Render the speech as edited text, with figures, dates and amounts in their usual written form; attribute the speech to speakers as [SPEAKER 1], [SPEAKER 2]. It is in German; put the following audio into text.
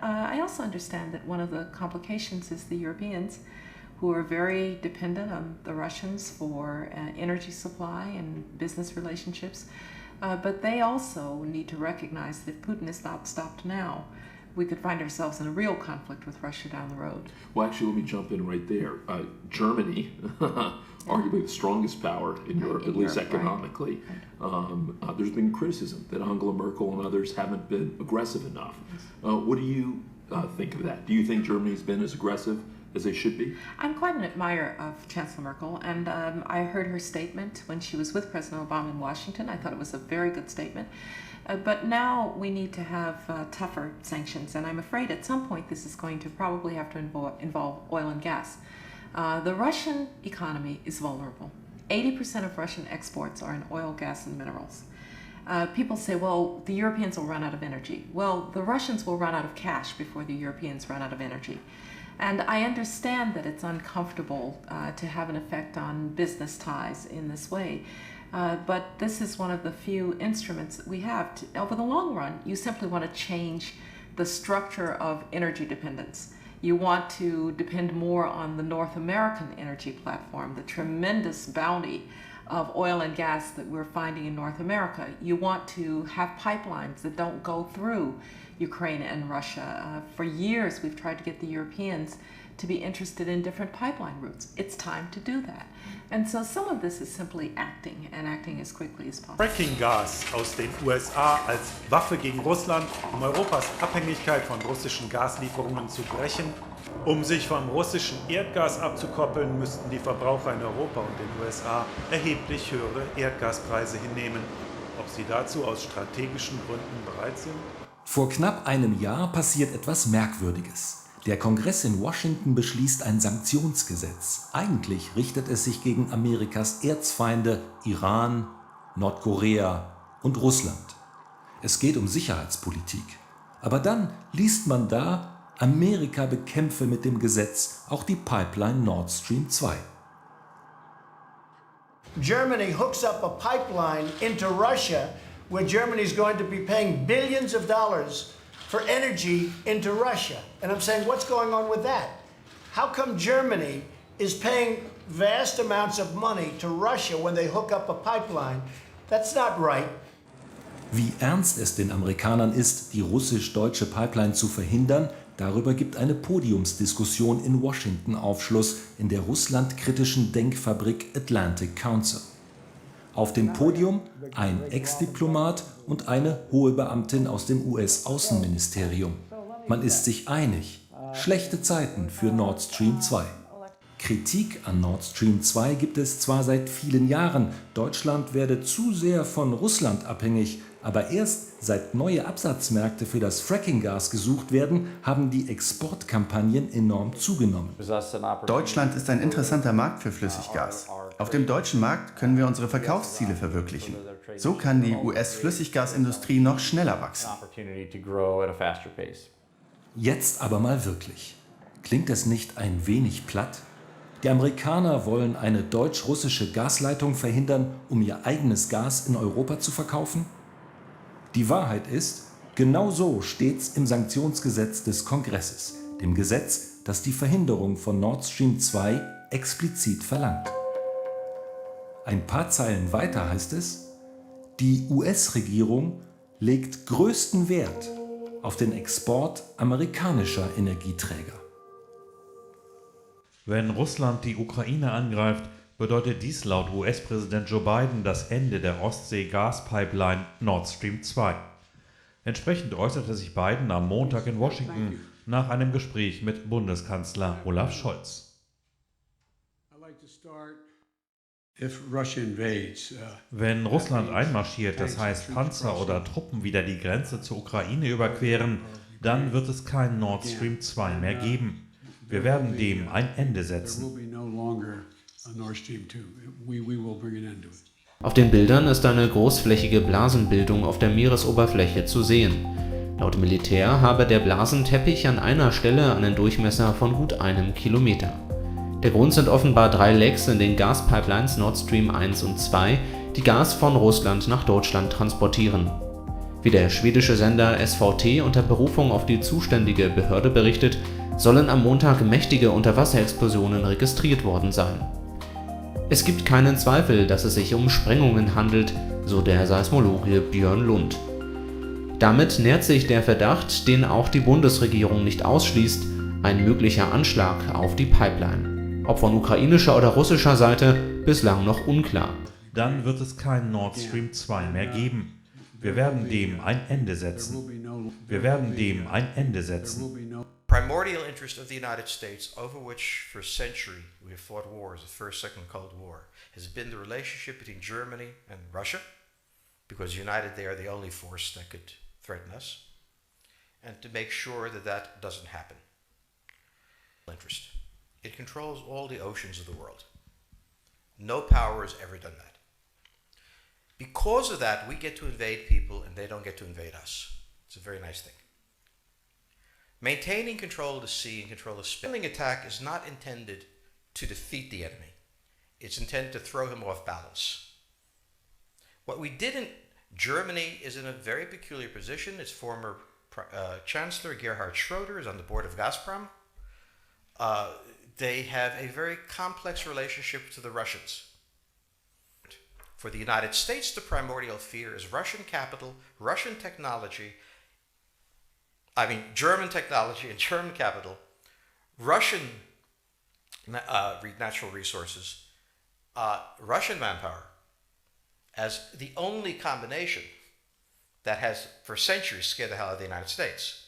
[SPEAKER 1] I also understand that one of the complications is the Europeans, who are very dependent on the Russians for energy supply and business relationships. But they also need to recognize that Putin is not stopped now. We could find ourselves in a real conflict with Russia down the road.
[SPEAKER 2] Well, actually, let me jump in right there. Germany, arguably the strongest power in Europe, at least economically. Right. There's been criticism that Angela Merkel and others haven't been aggressive enough. What do you think of that? Do you think Germany's been as aggressive as they should be?
[SPEAKER 1] I'm quite an admirer of Chancellor Merkel, and I heard her statement when she was with President Obama in Washington. I thought it was a very good statement. But now we need to have tougher sanctions, and I'm afraid at some point this is going to probably have to involve oil and gas. The Russian economy is vulnerable. 80% of Russian exports are in oil, gas, and minerals. People say, well, the Europeans will run out of energy. Well, the Russians will run out of cash before the Europeans run out of energy. And I understand that it's uncomfortable to have an effect on business ties in this way. But this is one of the few instruments that we have. Over the long run, you simply want to change the structure of energy dependence. You want to depend more on the North American energy platform, the tremendous bounty of oil and gas that we're finding in North America. You want to have pipelines that don't go through Ukraine and Russia. For years, we've tried to get the Europeans to be interested in different pipeline routes. It's time to do that. And so some of this is simply acting, and acting as quickly as possible.
[SPEAKER 3] Fracking Gas aus den USA als Waffe gegen Russland, um Europas Abhängigkeit von russischen Gaslieferungen zu brechen. Um sich vom russischen Erdgas abzukoppeln, müssten die Verbraucher in Europa und den USA erheblich höhere Erdgaspreise hinnehmen. Ob sie dazu aus strategischen Gründen bereit sind?
[SPEAKER 4] Vor knapp einem Jahr passiert etwas Merkwürdiges. Der Kongress in Washington beschließt ein Sanktionsgesetz. Eigentlich richtet es sich gegen Amerikas Erzfeinde Iran, Nordkorea und Russland. Es geht um Sicherheitspolitik. Aber dann liest man da, Amerika bekämpfe mit dem Gesetz auch die Pipeline Nord Stream 2.
[SPEAKER 5] Germany hooks up a pipeline into Russia where Germany is going to be paying billions of dollars for energy into Russia. And I'm saying, what's going on with that? How come Germany is paying vast amounts of money to Russia when they hook up a pipeline? That's not right.
[SPEAKER 4] Wie ernst es den Amerikanern ist, die russisch-deutsche Pipeline zu verhindern, darüber gibt eine Podiumsdiskussion in Washington Aufschluss in der russlandkritischen Denkfabrik Atlantic Council. Auf dem Podium ein Ex-Diplomat und eine hohe Beamtin aus dem US-Außenministerium. Man ist sich einig, schlechte Zeiten für Nord Stream 2. Kritik an Nord Stream 2 gibt es zwar seit vielen Jahren, Deutschland werde zu sehr von Russland abhängig, aber erst seit neue Absatzmärkte für das Fracking-Gas gesucht werden, haben die Exportkampagnen enorm zugenommen.
[SPEAKER 6] Deutschland ist ein interessanter Markt für Flüssiggas. Auf dem deutschen Markt können wir unsere Verkaufsziele verwirklichen. So kann die US-Flüssiggasindustrie noch schneller wachsen.
[SPEAKER 4] Jetzt aber mal wirklich. Klingt es nicht ein wenig platt? Die Amerikaner wollen eine deutsch-russische Gasleitung verhindern, um ihr eigenes Gas in Europa zu verkaufen? Die Wahrheit ist, genau so steht's im Sanktionsgesetz des Kongresses, dem Gesetz, das die Verhinderung von Nord Stream 2 explizit verlangt. Ein paar Zeilen weiter heißt es, die US-Regierung legt größten Wert auf den Export amerikanischer Energieträger.
[SPEAKER 3] Wenn Russland die Ukraine angreift, bedeutet dies laut US-Präsident Joe Biden das Ende der Ostsee-Gaspipeline Nord Stream 2. Entsprechend äußerte sich Biden am Montag in Washington nach einem Gespräch mit Bundeskanzler Olaf Scholz. Wenn Russland einmarschiert, das heißt Panzer oder Truppen wieder die Grenze zur Ukraine überqueren, dann wird es kein Nord Stream 2 mehr geben. Wir werden dem ein Ende setzen.
[SPEAKER 7] Auf den Bildern ist eine großflächige Blasenbildung auf der Meeresoberfläche zu sehen. Laut Militär habe der Blasenteppich an einer Stelle einen Durchmesser von gut 1 Kilometer. Der Grund sind offenbar 3 Lecks in den Gaspipelines Nord Stream 1 und 2, die Gas von Russland nach Deutschland transportieren. Wie der schwedische Sender SVT unter Berufung auf die zuständige Behörde berichtet, sollen am Montag mächtige Unterwasserexplosionen registriert worden sein. Es gibt keinen Zweifel, dass es sich um Sprengungen handelt, so der Seismologe Björn Lund. Damit nährt sich der Verdacht, den auch die Bundesregierung nicht ausschließt, ein möglicher Anschlag auf die Pipeline. Ob von ukrainischer oder russischer Seite, bislang noch unklar.
[SPEAKER 8] Dann wird es kein Nord Stream 2 mehr geben. Wir werden dem ein Ende setzen. Wir werden dem ein Ende setzen.
[SPEAKER 9] Primordial interest of the United States, over which for a century we have fought wars, the First, Second Cold War, has been the relationship between Germany and Russia, because united they are the only force that could threaten us, and to make sure that that doesn't happen. Interest. It controls all the oceans of the world. No power has ever done that. Because of that, we get to invade people and they don't get to invade us. It's a very nice thing. Maintaining control of the sea and control of spilling attack is not intended to defeat the enemy. It's intended to throw him off balance. What we did in Germany is in a very peculiar position. Its former Chancellor Gerhard Schroeder is on the board of Gazprom. They have a very complex relationship to the Russians. For the United States, the primordial fear is Russian capital, Russian technology, German technology and German capital, Russian natural resources, Russian manpower, as the only combination that has for centuries scared the hell out of the United States.